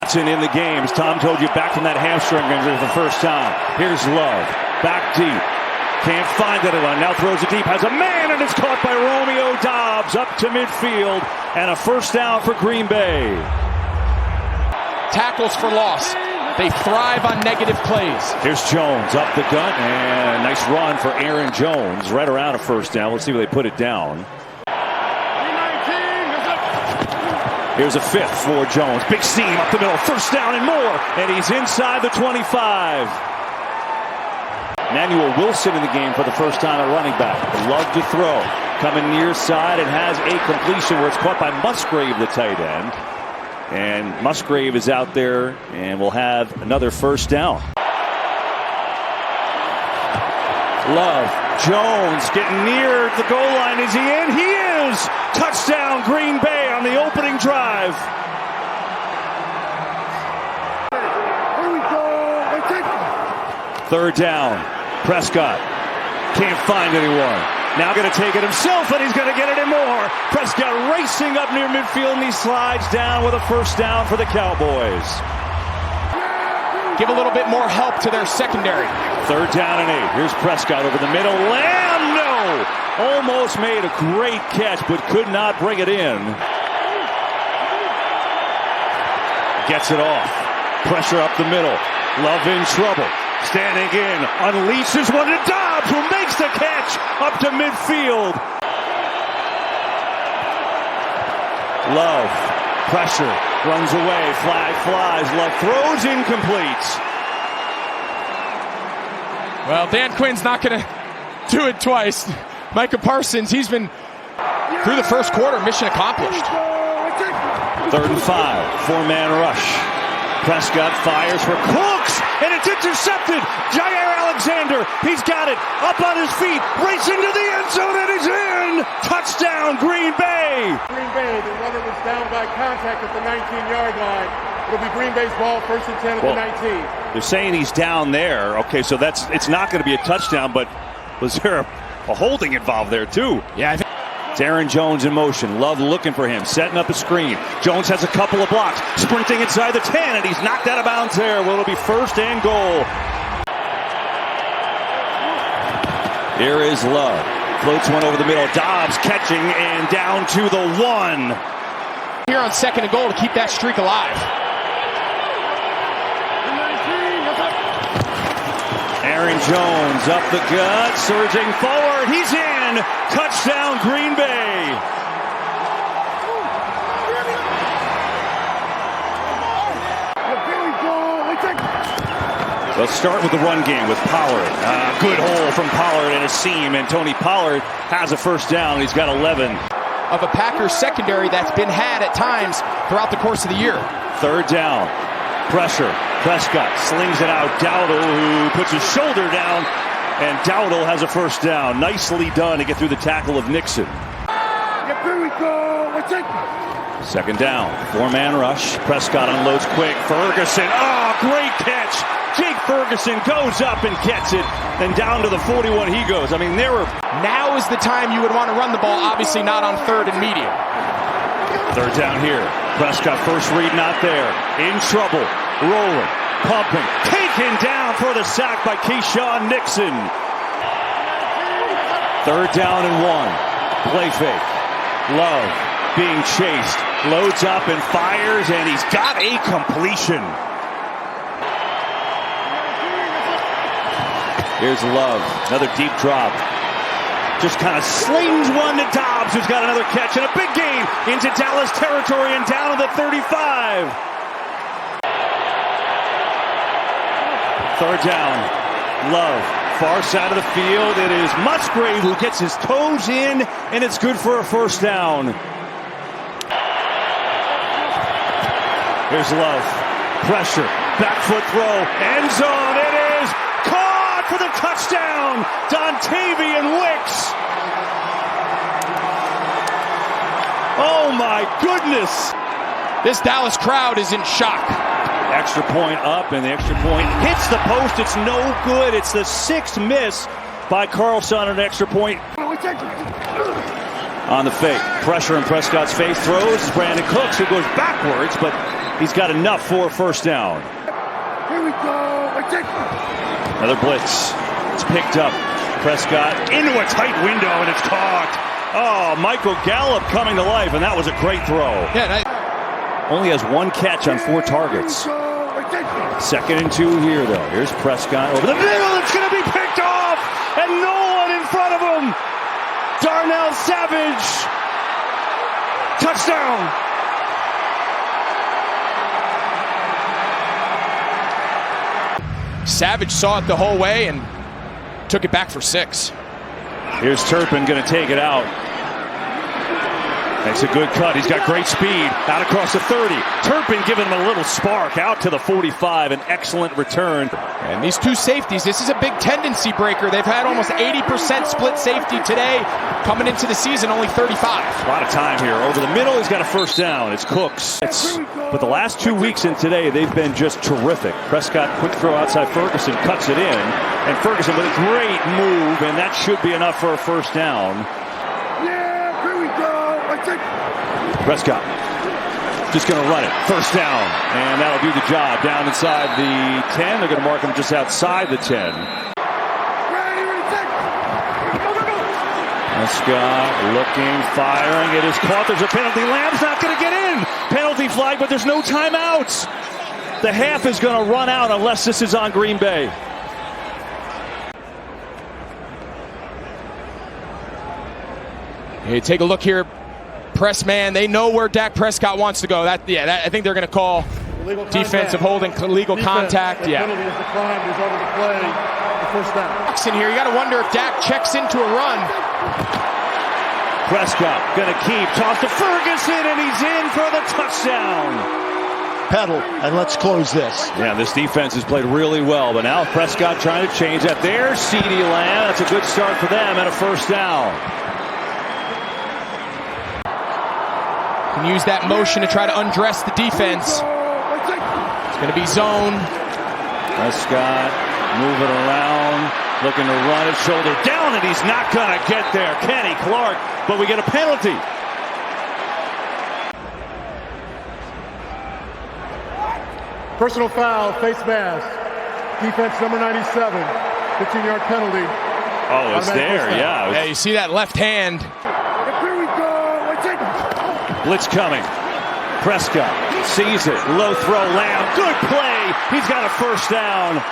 Watson in the game. As Tom told you, back from that hamstring injury for the first time. Here's Love. Back deep. Can't find anyone. Now throws it deep. Has a man, and it's caught by Romeo Doubs up to midfield. And a first down for Green Bay. Tackles for loss. They thrive on negative plays. Here's Jones up the gut, and nice run for Aaron Jones. Right around a first down. Let's see where they put it down. Here's a fifth for Jones. Big seam up the middle. First down and more. And he's inside the 25. Manuel Wilson in the game for the first time at running back. Love to throw. Coming near side and has a completion where it's caught by Musgrave, the tight end. And Musgrave is out there and will have another first down. Love. Jones getting near the goal line. Is he in? He is! Touchdown Green Bay on the opening drive. Here we go. Third down. Prescott can't find anyone. Now going to take it himself, and he's going to get it in more. Prescott racing up near midfield, and he slides down with a first down for the Cowboys. Give a little bit more help to their secondary. Third down and 8. Here's Prescott over the middle. Lamb, no! Almost made a great catch, but could not bring it in. Gets it off. Pressure up the middle. Love in trouble. Standing in. Unleashes one to Doubs, who makes the catch up to midfield. Love. Pressure. Runs away. Flag flies. Love throws incomplete. Well, Dan Quinn's not going to do it twice. Micah Parsons, he's been through the first quarter, mission accomplished. Third and 5. Four-man rush. Prescott fires for Cooks, and it's intercepted. Jair Alexander, he's got it. Up on his feet, racing to the end zone, and he's in. Touchdown, Green Bay. Green Bay, the runner was down by contact at the 19-yard line. It'll be Green Bay's ball, first and 10 at the 19. They're saying he's down there. Okay, so it's not going to be a touchdown, but was there a holding involved there too? Yeah, I think. It's Aaron Jones in motion. Love looking for him, setting up a screen. Jones has a couple of blocks, sprinting inside the 10, and he's knocked out of bounds there. Will it be first and goal? Here is Love. Floats one over the middle. Doubs catching and down to the 1. Here on second and goal to keep that streak alive. Aaron Jones up the gut, surging forward. He's in. Touchdown, Green Bay. Let's start with the run game with Pollard. Good hole from Pollard and a seam, and Tony Pollard has a first down. He's got 11. Of a Packers secondary that's been had at times throughout the course of the year. Third down. Pressure. Prescott slings it out. Dowdle, who puts his shoulder down, and Dowdle has a first down. Nicely done to get through the tackle of Nixon. Here we go. Second down. Four-man rush. Prescott unloads quick. Ferguson. Oh, great catch. Jake Ferguson goes up and gets it. Then down to the 41 he goes. I mean, Now is the time you would want to run the ball, obviously not on third and medium. Third down here. Prescott first read not there. In trouble. Rolling. Pumping. Taken down for the sack by Keyshawn Nixon. Third down and 1. Play fake. Love being chased. Loads up and fires, and he's got a completion. Here's Love. Another deep drop. Just kind of slings one to Doubs, who's got another catch and a big gain into Dallas territory and down to the 35. Third down. Love. Far side of the field. It is Musgrave who gets his toes in, and it's good for a first down. Here's Love. Pressure. Back foot throw. End zone. It is caught for the touchdown. Dontavian Wicks. Oh my goodness. This Dallas crowd is in shock. Extra point up, and the extra point hits the post. It's no good. It's the 6th miss by Carlson on an extra point. On the fake. Pressure in Prescott's face. Throws. Brandon Cooks, who goes backwards, but He's got enough for a first down. Here we go. Another blitz. It's picked up. Prescott into a tight window, and it's caught. Oh, Michael Gallup coming to life, and that was a great throw. Yeah, only has 1 catch on 4 targets. 2nd and 2 here, though. Here's Prescott over the middle. It's going to be picked off, and no one in front of him. Darnell Savage. Touchdown. Savage saw it the whole way and took it back for 6. Here's Turpin going to take it out. Makes a good cut. He's got great speed. Out across the 30. Turpin giving him a little spark. Out to the 45. An excellent return. And these 2 safeties, this is a big tendency breaker. They've had almost 80% split safety today. Coming into the season, only 35. A lot of time here. Over the middle, he's got a first down. It's Cooks. But the last 2 weeks and today, they've been just terrific. Prescott, quick throw outside Ferguson, cuts it in. And Ferguson with a great move, and that should be enough for a first down. Prescott just going to run it. First down. And that'll do the job. Down inside the 10. They're going to mark him just outside the 10. Prescott looking, firing. It is caught. There's a penalty. Lamb's not going to get in. Penalty flag, but there's no timeouts. The half is going to run out unless this is on Green Bay. Hey, take a look here. Press man, they know where Dak Prescott wants to go. I think they're going to call defensive holding, legal contact. Yeah. Penalty is declined. He's over the play. The first down. In here, you got to wonder if Dak checks into a run. Prescott going to keep. Toss to Ferguson, and he's in for the touchdown. Pedal, and let's close this. Yeah, this defense has played really well, but now Prescott trying to change that. There's CeeDee Lamb. That's a good start for them and a first down. Can use that motion to try to undress the defense. It's going to be zone. Prescott moving around, looking to run it, shoulder down, and he's not going to get there. Kenny Clark, but we get a penalty. Personal foul, face mask. Defense number 97. 15-yard penalty. Oh, it's there, yeah. Yeah, you see that left hand. Here we go. Blitz coming. Prescott sees it. Low throw, Lamb. Good play. He's got a first down.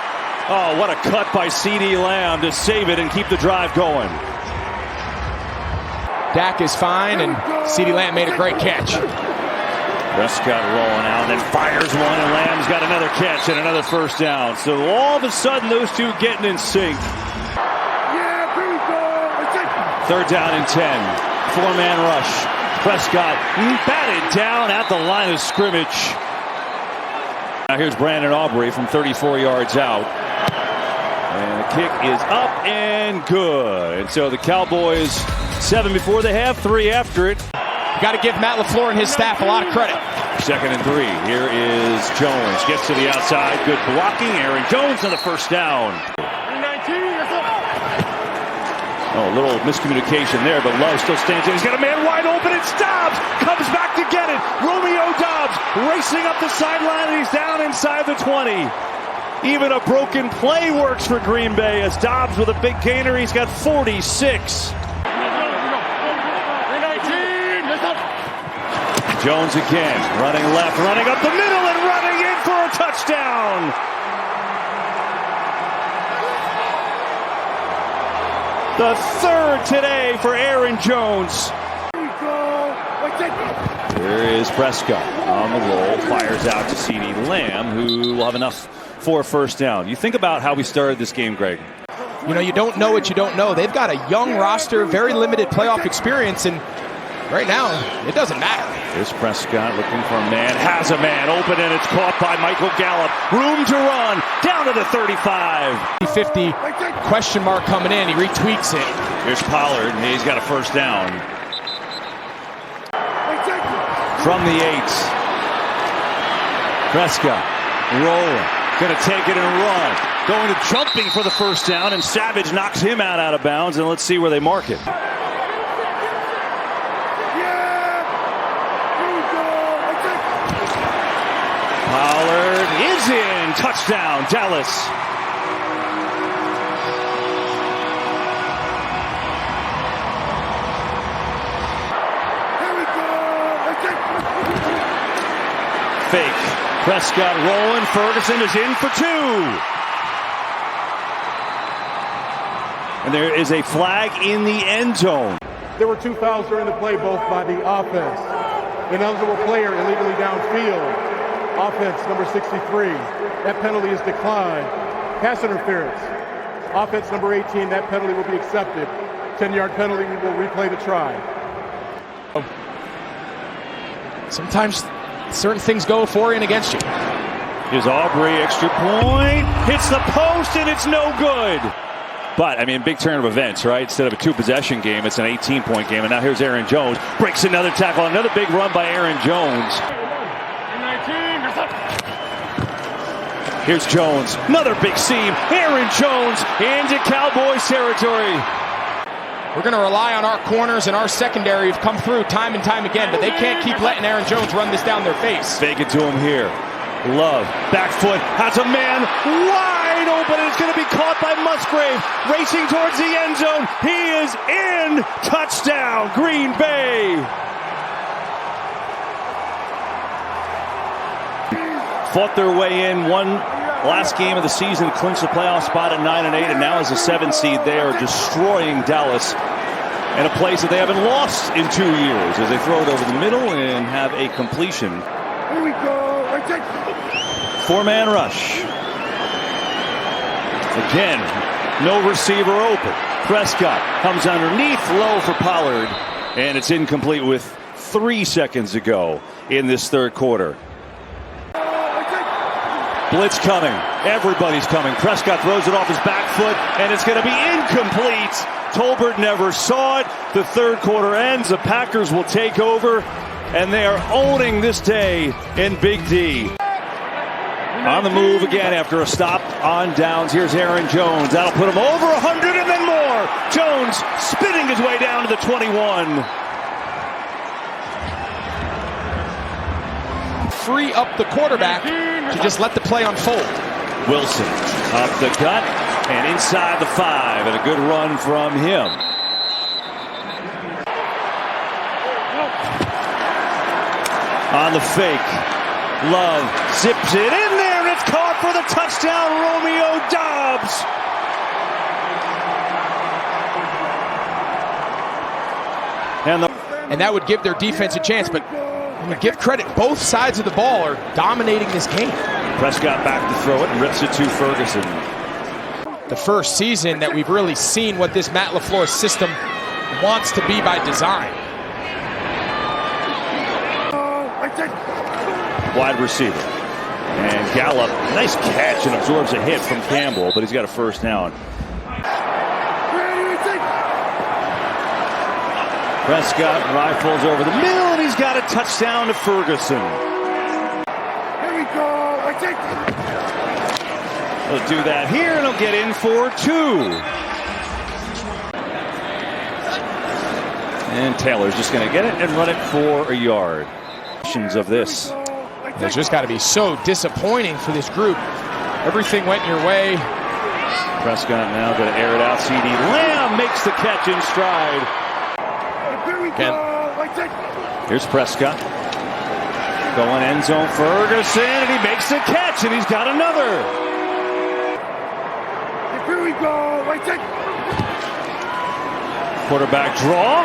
Oh, what a cut by CeeDee Lamb to save it and keep the drive going. Dak is fine, and CeeDee Lamb made a great catch. Prescott rolling out, then fires one, and Lamb's got another catch and another first down. So all of a sudden, those two getting in sync. Third down and 10. 4-man rush. Prescott batted down at the line of scrimmage. Now here's Brandon Aubrey from 34 yards out. And the kick is up and good. And so the Cowboys, 7 before the half, 3 after it. You got to give Matt LaFleur and his staff a lot of credit. 2nd and 3. Here is Jones. Gets to the outside. Good blocking. Aaron Jones on the first down. Oh, a little miscommunication there, but Love still stands in. He's got a man wide open. It's Dobbs. Comes back to get it. Romeo Dobbs racing up the sideline, and he's down inside the 20. Even a broken play works for Green Bay as Dobbs with a big gainer. He's got 46. Jones again, running left, running up the middle, and running in for a touchdown. The third today for Aaron Jones. Here is Prescott on the roll, fires out to CeeDee Lamb, who will have enough for a first down. You think about how we started this game, Greg. You know, you don't know what you don't know. They've got a young roster, very limited playoff experience, and right now, it doesn't matter. Here's Prescott looking for a man. Has a man open, and it's caught by Michael Gallup. Room to run. Down to the 35. 50 question mark coming in. He retweets it. Here's Pollard, and he's got a first down. From the 8. Prescott rolling. Going to take it and run. Going to jumping for the first down, and Savage knocks him out of bounds, and let's see where they mark it. is in. Touchdown, Dallas. Fake. Prescott rolling. Ferguson is in for 2. And there is a flag in the end zone. There were 2 fouls during the play, both by the offense. Ineligible player illegally downfield. Offense number 63. That penalty is declined. Pass interference. Offense number 18. That penalty will be accepted. 10-yard penalty. We will replay the try. Sometimes certain things go for you and against you. Here's Aubrey, extra point. Hits the post, and it's no good. But, I mean, big turn of events, right? Instead of a 2-possession game, it's an 18-point game. And now here's Aaron Jones. Breaks another tackle. Another big run by Aaron Jones. Here's Jones. Another big seam. Aaron Jones into Cowboys territory. We're going to rely on our corners and our secondary who've come through time and time again, but they can't keep letting Aaron Jones run this down their face. Fake it to him here. Love. Back foot. Has a man wide open. It's going to be caught by Musgrave. Racing towards the end zone. He is in. Touchdown, Green Bay. Fought their way in. Won last game of the season. Clinched the playoff spot at 9-8. And now as a 7 seed, they are destroying Dallas. In a place that they haven't lost in 2 years. As they throw it over the middle and have a completion. Here we go. 4-man rush. Again, no receiver open. Prescott comes underneath, low for Pollard, and it's incomplete with 3 seconds to go in this third quarter. Blitz coming. Everybody's coming. Prescott throws it off his back foot, and it's going to be incomplete. Tolbert never saw it. The third quarter ends. The Packers will take over, and they are owning this day in Big D. On the move again after a stop on downs. Here's Aaron Jones. That'll put him over 100 and then more. Jones spinning his way down to the 21. Free up the quarterback to just let the play unfold. Wilson up the gut and inside the 5, and a good run from him. On the fake, Love zips it in there, and it's caught for the touchdown, Romeo Doubs. And that would give their defense a chance, but I'm going to give credit. Both sides of the ball are dominating this game. Prescott back to throw it and rips it to Ferguson. The first season that we've really seen what this Matt LaFleur system wants to be by design. Wide receiver. And Gallup, nice catch and absorbs a hit from Campbell, but he's got a first down. Prescott rifles over the middle, and he's got a touchdown to Ferguson. Here we go. He'll do that here, and he'll get in for 2. And Taylor's just going to get it and run it for a yard. Of this. It's just got to be so disappointing for this group. Everything went your way. Prescott now going to air it out. CD Lamb makes the catch in stride. Again. Here's Prescott. Going end zone, Ferguson, and he makes the catch, and he's got another. Here we go. Quarterback draw,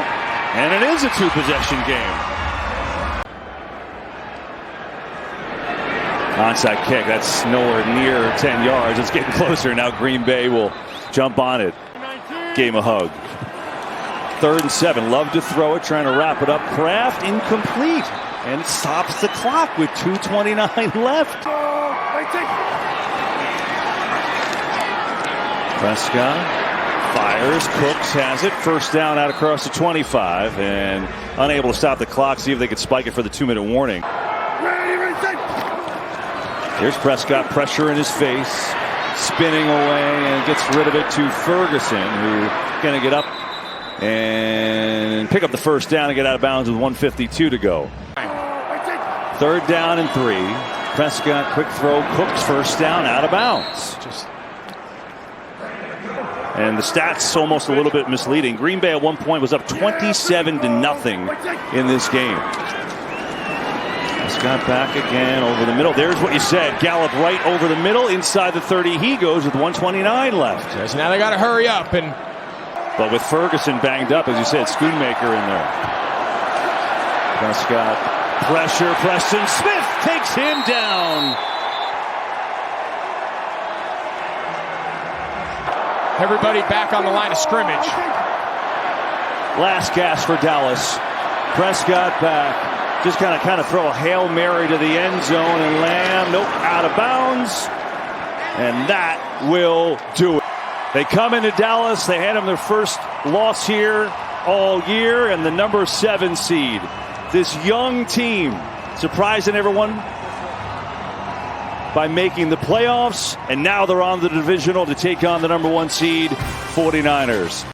and it is a 2-possession game. Onside kick, that's nowhere near 10 yards. It's getting closer. Now Green Bay will jump on it. Game a hug. 3rd and 7. Love to throw it, trying to wrap it up. Kraft incomplete. And it stops the clock with 2:29 left. Prescott fires. Cooks has it. First down out across the 25. And unable to stop the clock. See if they could spike it for the 2-minute warning. Here's Prescott, pressure in his face, spinning away, and gets rid of it to Ferguson, who's going to get up and pick up the first down and get out of bounds with 1:52 to go. 3rd down and 3. Prescott, quick throw, Cooks first down, out of bounds. And the stats almost a little bit misleading. Green Bay at one point was up 27-0 in this game. Prescott back again over the middle. There's what you said. Gallup right over the middle, inside the 30 he goes with 129 left. So now they got to hurry up. But with Ferguson banged up, as you said, Schoonmaker in there. Prescott, pressure, Preston Smith takes him down. Everybody back on the line of scrimmage. Last gasp for Dallas. Prescott back. Just kind of throw a Hail Mary to the end zone, and Lamb, nope, out of bounds. And that will do it. They come into Dallas. They had them their first loss here all year, and the number 7 seed. This young team surprising everyone by making the playoffs, and now they're on the divisional to take on the number 1 seed 49ers.